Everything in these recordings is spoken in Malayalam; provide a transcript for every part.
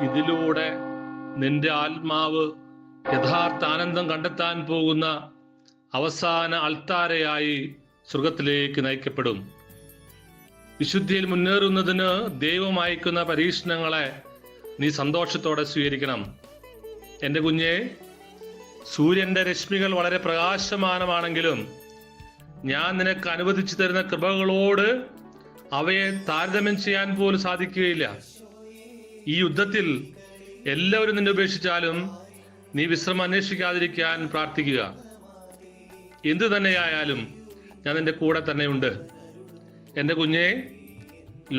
ഇതിലൂടെ നിന്റെ ആത്മാവ് യഥാർത്ഥ ആനന്ദം കണ്ടെത്താൻ പോകുന്ന അവസാന അൾത്താരയായി സ്വർഗത്തിലേക്ക് നയിക്കപ്പെടും. വിശുദ്ധിയിൽ മുന്നേറുന്നതിന് ദൈവം അയക്കുന്ന പരീക്ഷണങ്ങളെ നീ സന്തോഷത്തോടെ സ്വീകരിക്കണം. എൻ്റെ കുഞ്ഞെ, സൂര്യന്റെ രശ്മികൾ വളരെ പ്രകാശമാനമാണെങ്കിലും ഞാൻ നിനക്ക് അനുവദിച്ചു തരുന്ന കൃപകളോട് അവയെ താരതമ്യം ചെയ്യാൻ പോലും സാധിക്കുകയില്ല. ഈ യുദ്ധത്തിൽ എല്ലാവരും നിന്നെ ഉപേക്ഷിച്ചാലും നീ വിശ്രമം അന്വേഷിക്കാതിരിക്കാൻ പ്രാർത്ഥിക്കുക. എന്തു തന്നെയായാലും ഞാൻ നിന്റെ കൂടെ തന്നെയുണ്ട്. എൻ്റെ കുഞ്ഞെ,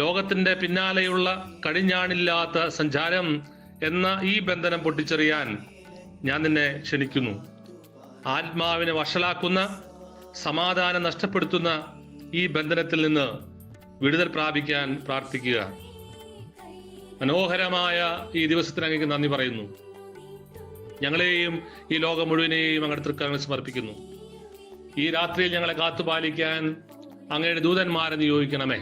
ലോകത്തിന്റെ പിന്നാലെയുള്ള കടിഞ്ഞാണില്ലാത്ത സഞ്ചാരം എന്ന ഈ ബന്ധനം പൊട്ടിച്ചെറിയാൻ ഞാൻ നിന്നെ ക്ഷണിക്കുന്നു. ആത്മാവിനെ വഷളാക്കുന്ന, സമാധാനം നഷ്ടപ്പെടുത്തുന്ന ഈ ബന്ധനത്തിൽ നിന്ന് വിടുതൽ പ്രാപിക്കാൻ പ്രാർത്ഥിക്കുക. മനോഹരമായ ഈ ദിവസത്തിന് അങ്ങേക്ക് നന്ദി പറയുന്നു. ഞങ്ങളെയും ഈ ലോകം മുഴുവനെയും അങ്ങയുടെ തൃക്കരങ്ങളിൽ സമർപ്പിക്കുന്നു. ഈ രാത്രിയിൽ ഞങ്ങളെ കാത്തുപാലിക്കാൻ അങ്ങയുടെ ദൂതന്മാരെ നിയോഗിക്കണമേ.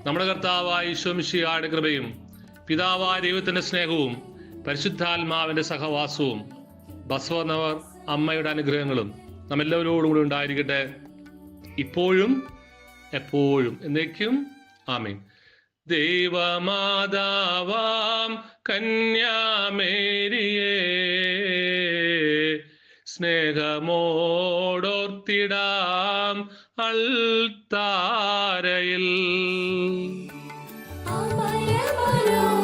നമ്മുടെ കർത്താവായ ഈശോ മിശിഹായുടെ കൃപയും പിതാവായ ദൈവത്തിന്റെ സ്നേഹവും പരിശുദ്ധാത്മാവിന്റെ സഹവാസവും ബസവനവർ അമ്മയുടെ അനുഗ്രഹങ്ങളും നമ്മെല്ലാവരോടും കൂടി ഉണ്ടായിരിക്കട്ടെ, ഇപ്പോഴും എപ്പോഴും എന്നേക്കും. ആമേൻ. ദൈവമാതാവാം കന്യാമേരിയേ, സ്നേഹമോടോർത്തിടാം അൾത്താരയിൽ. അമരമനോഹരിയമ്മേ